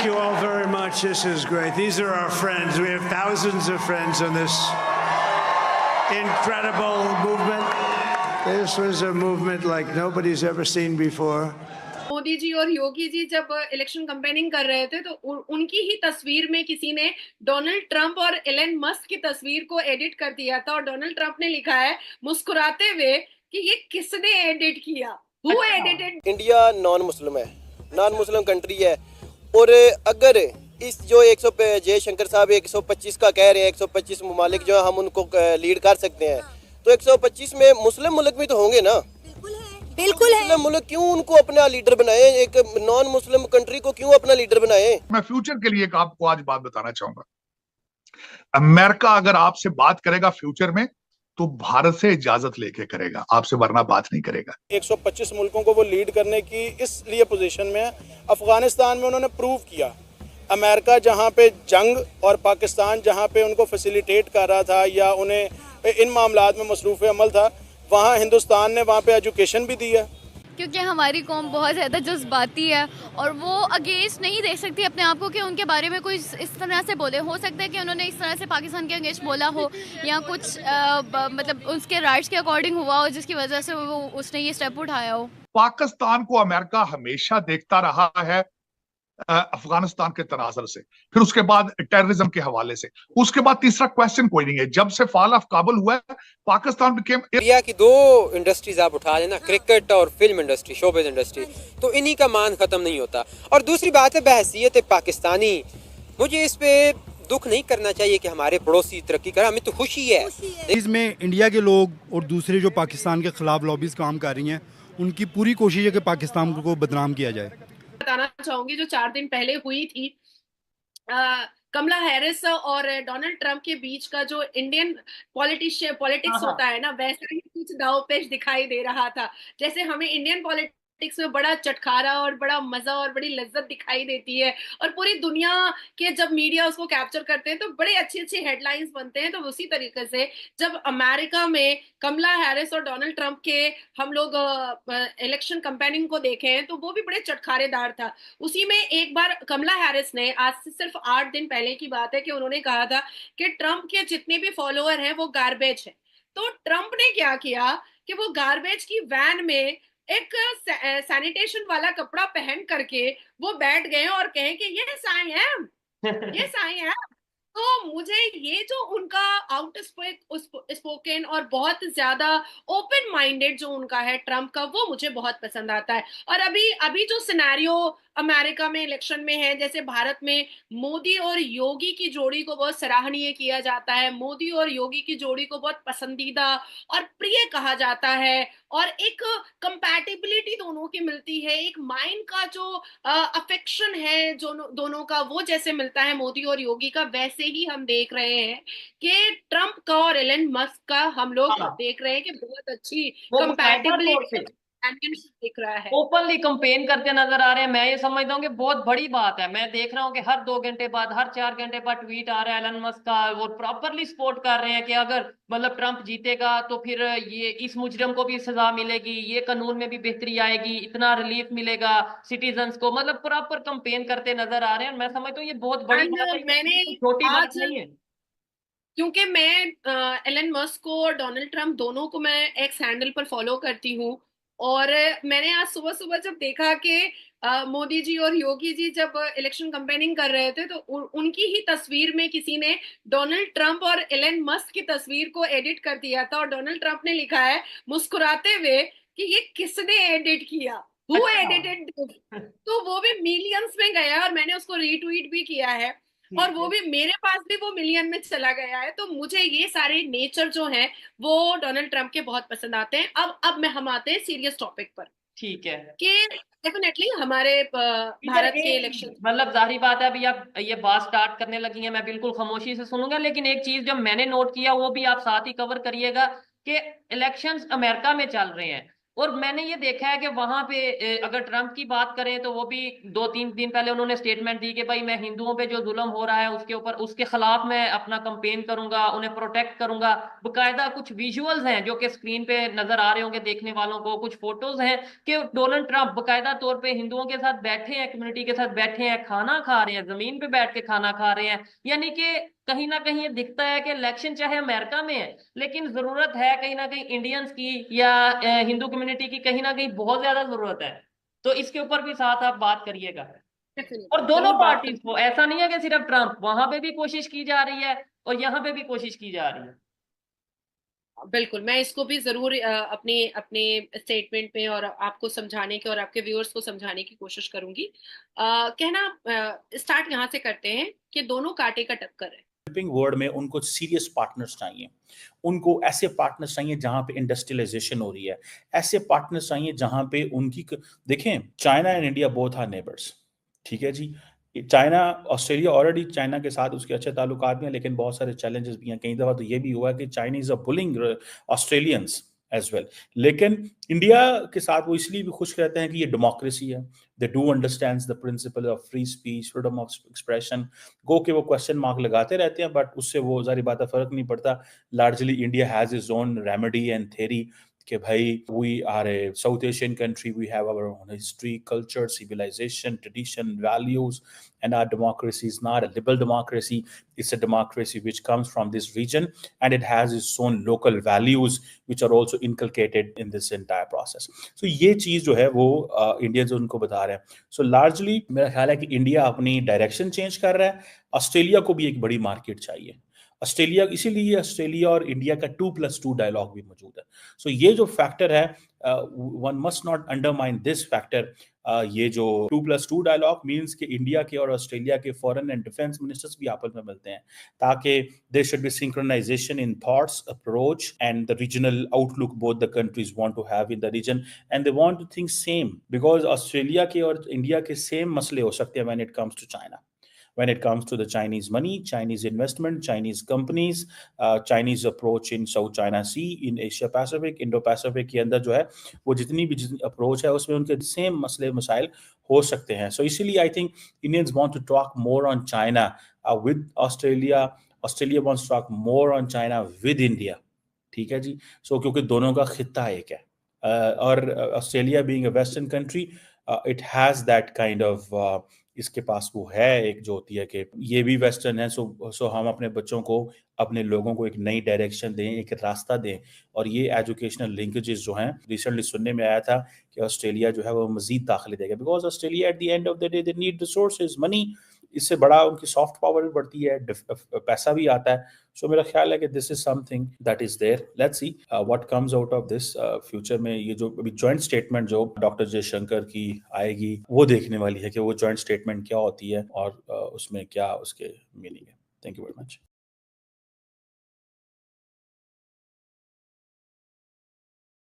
you all very much. This is great. These are our friends. We have thousands of friends on this incredible movement. This was a movement like nobody's ever seen before. Modi ji और योगी जी जब election campaigning कर रहे थे तो उनकी ही तस्वीर में किसी ने डोनाल्ड ट्रंप और एलन मस्क की तस्वीर को एडिट कर दिया था और डोनाल्ड ट्रंप ने लिखा है मुस्कुराते हुए कि ये किसने एडिट किया, who edited. India non Muslim है, नॉन मुस्लिम कंट्री है, और अगर इस जो 100 पे जयशंकर साहब 125 का कह रहे हैं, 125 ममालिक जो हम उनको लीड कर सकते हैं, तो 125 में मुस्लिम मुल्क भी तो होंगे ना। बिल्कुल है। मुस्लिम मुल्क क्यों उनको अपना लीडर बनाए, एक नॉन मुस्लिम कंट्री को क्यों अपना लीडर बनाए। मैं फ्यूचर के लिए एक आपको आज बात बताना चाहूंगा। अमेरिका अगर आपसे बात करेगा फ्यूचर में तो भारत से इजाजत लेके करेगा, आपसे वरना बात नहीं करेगा। 125 मुल्कों को वो लीड करने की इसलिए पोजीशन में है, अफगानिस्तान में उन्होंने प्रूव किया। अमेरिका जहां पे जंग और पाकिस्तान जहां पे उनको फैसिलिटेट कर रहा था या उन्हें इन मामलात में मसरूफ़ अमल था, वहाँ हिंदुस्तान ने वहाँ पे एजुकेशन भी दी है। क्योंकि हमारी कौम बहुत ज़्यादा जज्बाती है और वो अगेंस्ट नहीं देख सकती अपने आप को कि उनके बारे में कोई इस तरह से बोले। हो सकता है कि उन्होंने इस तरह से पाकिस्तान के अगेंस्ट बोला हो या कुछ मतलब उसके राइट्स के अकॉर्डिंग हुआ हो जिसकी वजह से वो उसने ये स्टेप उठाया हो। पाकिस्तान को अमेरिका हमेशा देखता रहा है अफगानिस्तान के तनाजर से, फिर उसके बाद टेररिज्म के हवाले से, उसके बाद तीसरा क्वेश्चन कोई नहीं है। जब से फॉल ऑफ काबुल हुआ है पाकिस्तान बिकेम इंडिया की दो इंडस्ट्रीज आप उठा लेना, क्रिकेट और फिल्म इंडस्ट्री, शोबिज़ इंडस्ट्री, तो इन्हीं का मान खत्म नहीं होता। और दूसरी बात है बहसीयत पाकिस्तानी, मुझे इस पे दुख नहीं करना चाहिए कि हमारे पड़ोसी तरक्की करें, हमें तो खुशी है। इसमें इंडिया के लोग और दूसरे जो पाकिस्तान के खिलाफ लॉबीज काम कर रही हैं उनकी पूरी कोशिश है कि पाकिस्तान को बदनाम किया जाए। बताना चाहूंगी जो 4 दिन पहले हुई थी कमला हैरिस और डोनाल्ड ट्रंप के बीच का जो इंडियन पॉलिटिक्स होता है ना, वैसा ही कुछ दांव-पेच दिखाई दे रहा था। जैसे हमें इंडियन पॉलिटिक्स में बड़ा चटखारा और बड़ा मजा और बड़ी लज्जत दिखाई देती है और पूरी दुनिया के जब मीडिया उसको कैप्चर करते हैं तो बड़े अच्छी हेडलाइंस बनते हैं। तो उसी तरीके से जब अमेरिका में कमला हैरिस और डोनाल्ड ट्रंप के हम लोग इलेक्शन कैंपेनिंग को देखे हैं तो वो भी बड़े चटखारेदार था। उसी में एक बार कमला हैरिस ने, आज से सिर्फ 8 दिन पहले की बात है, कि उन्होंने कहा था कि ट्रंप के जितने भी फॉलोअर हैं वो गार्बेज है। तो ट्रंप ने क्या किया कि वो गार्बेज की वैन में एक सैनिटेशन वाला कपड़ा पहन करके वो बैठ गए और कहे कि yes I am, yes I am. तो मुझे ये जो उनका आउट स्पोकन और बहुत ज्यादा ओपन माइंडेड जो उनका है ट्रंप का, वो मुझे बहुत पसंद आता है। और अभी जो सिनेरियो अमेरिका में इलेक्शन में है, जैसे भारत में मोदी और योगी की जोड़ी को बहुत सराहनीय किया जाता है, मोदी और योगी की जोड़ी को बहुत पसंदीदा और प्रिय कहा जाता है और एक कंपैटिबिलिटी दोनों की मिलती है, एक माइंड का जो अफेक्शन है जो दोनों का वो जैसे मिलता है मोदी और योगी का, वैसे ही हम देख रहे हैं कि ट्रंप का और एलन मस्क का हम लोग देख रहे हैं कि बहुत अच्छी कंपैटिबिलिटी दिख रहा है, ओपनली कंपेन करते नजर आ रहे हैं। मैं ये समझता हूँ कि बहुत बड़ी बात है। मैं देख रहा हूँ कि हर 2 घंटे बाद, हर 4 घंटे बाद ट्वीट आ रहा है एलन मस्क का, वो प्रॉपरली सपोर्ट कर रहे हैं कि अगर मतलब ट्रंप जीतेगा तो फिर ये इस मुजरिम को भी सजा मिलेगी, ये कानून में भी बेहतरी आएगी, इतना रिलीफ मिलेगा सिटीजन्स को, मतलब प्रॉपर कंपेन करते नजर आ रहे हैं। मैं समझता हूँ ये बहुत बड़ी बात है, मैंने छोटी बात नहीं है। क्योंकि मैं एलन मस्क को और डोनाल्ड ट्रंप दोनों को मैं एक्स हैंडल पर फॉलो करती हूँ और मैंने आज सुबह सुबह जब देखा कि मोदी जी और योगी जी जब इलेक्शन कैंपेनिंग कर रहे थे तो उनकी ही तस्वीर में किसी ने डोनाल्ड ट्रंप और एलन मस्क की तस्वीर को एडिट कर दिया था और डोनाल्ड ट्रंप ने लिखा है मुस्कुराते हुए कि ये किसने एडिट किया, हु एडिटेड, तो वो भी मिलियंस में गया और मैंने उसको रीट्वीट भी किया है और वो भी मेरे पास भी वो मिलियन में चला गया है। तो मुझे ये सारे नेचर जो हैं वो डोनाल्ड ट्रंप के बहुत पसंद आते हैं। अब हम आते हैं सीरियस टॉपिक पर। ठीक है कि डेफिनेटली हमारे भारत के इलेक्शन, मतलब जाहिर बात है अभी आप ये बात स्टार्ट करने लगी हैं, मैं बिल्कुल खामोशी से सुनूंगा, लेकिन एक चीज जो मैंने नोट किया वो भी आप साथ ही कवर करिएगा कि इलेक्शंस अमेरिका में चल रहे हैं और मैंने ये देखा है कि वहां पे अगर ट्रम्प की बात करें तो वो भी 2-3 दिन पहले उन्होंने स्टेटमेंट दी कि भाई मैं हिंदुओं पे जो जुल्म हो रहा है उसके ऊपर उसके खिलाफ मैं अपना कंपेन करूंगा, उन्हें प्रोटेक्ट करूंगा। बकायदा कुछ विजुअल्स हैं जो कि स्क्रीन पे नजर आ रहे होंगे देखने वालों को, कुछ फोटोज हैं कि डोनाल्ड ट्रंप बकायदा तौर पे हिंदुओं के साथ बैठे हैं, कम्युनिटी के साथ बैठे हैं, खाना खा रहे हैं, जमीन पे बैठ के खाना खा रहे हैं। यानी कि कहीं ना कहीं ये दिखता है कि इलेक्शन चाहे अमेरिका में है लेकिन जरूरत है कहीं ना कहीं इंडियंस की या हिंदू कम्युनिटी की कहीं ना कहीं बहुत ज्यादा जरूरत है। तो इसके ऊपर भी साथ आप बात करिएगा। और दोनों जरूर बात पार्टीज को, ऐसा नहीं है कि सिर्फ ट्रंप, वहां पे भी कोशिश की जा रही है और यहाँ पे भी कोशिश की जा रही है। बिल्कुल, मैं इसको भी ज़रूर अपने अपने स्टेटमेंट में और आपको समझाने की और आपके व्यूअर्स को समझाने की कोशिश करूंगी। कहना स्टार्ट यहाँ से करते हैं कि दोनों कांटे का टक्कर है। डेवलपिंग वर्ल्ड में उनको सीरियस पार्टनर्स चाहिए, उनको ऐसे पार्टनर्स चाहिए जहां पे इंडस्ट्रियलाइजेशन हो रही है, ऐसे पार्टनर्स चाहिए जहां पे देखें, China and India both are neighbours, ठीक है जी। चाइना, ऑस्ट्रेलिया ऑलरेडी चाइना के साथ उसके अच्छे ताल्लुकात भी हैं, लेकिन बहुत सारे चैलेंजेस भी हैं। कई दफा तो ये भी हुआ कि Chinese are bullying Australians as well. लेकिन इंडिया के साथ वो इसलिए भी खुश रहते हैं कि ये डेमोक्रेसी है, they do understand the principle of free speech, freedom of expression. गो के वो क्वेश्चन मार्क लगाते रहते हैं, बट उससे वो जारी बात है फर्क नहीं पड़ता। Largely India has its own remedy and theory कि भाई we are a South Asian country, we have our own history, culture, civilisation, tradition, values, and our democracy is not a liberal democracy. It's a democracy which comes from this region and it has its own local values which are also inculcated in this entire process. So ये चीज जो है वो Indians उनको बता रहे हैं। So largely मेरा ख्याल है कि इंडिया अपनी डायरेक्शन चेंज कर रहा है। ऑस्ट्रेलिया को भी एक बड़ी मार्केट चाहिए। ऑस्ट्रेलिया, इसीलिए ऑस्ट्रेलिया और इंडिया का 2+2 डायलॉग भी मौजूद है। सो ये जो फैक्टर है, one must not undermine this factor. ये जो 2+2 डायलॉग मीन्स कि इंडिया के और ऑस्ट्रेलिया के फॉरेन एंड डिफेंस मिनिस्टर्स भी आपस में मिलते हैं, ताकि there should be synchronisation in thoughts, approach and the regional outlook both the countries want to have in the region and they want to think same, because Australia के और India के same मसले हो सकते हैं when it comes to China, when it comes to the Chinese money, Chinese investment, Chinese companies, Chinese approach in South China Sea, in Asia Pacific, Indo-Pacific के अंदर जो है वो जितनी अप्रोच है उसमें उनके सेम मसले मसाइल हो सकते हैं। So इसीलिए I think Indians want to talk more on China with Australia. Australia wants to talk more on China with India. ठीक है जी। So क्योंकि दोनों का खित्ता एक है, और Australia being a Western country, it has that kind of इसके पास वो है एक जो होती है कि ये भी वेस्टर्न है। सो हम अपने बच्चों को, अपने लोगों को एक नई डायरेक्शन दें, एक रास्ता दें, और ये एजुकेशनल लिंकेजेस जो हैं, रिसेंटली सुनने में आया था कि ऑस्ट्रेलिया जो है वो मजीद दाखिले देगा, because Australia at the end of the day they need resources, money. इससे बड़ा उनकी सॉफ्ट पावर भी बढ़ती है, पैसा भी आता है। सो मेरा ख्याल है कि this is something that is there. Let's see what comes out of this future में। ये जो अभी जॉइंट स्टेटमेंट जो डॉक्टर जयशंकर की आएगी, वो देखने वाली है कि वो जॉइंट स्टेटमेंट क्या होती है और उसमें क्या उसके मीनिंग है। Thank you very much.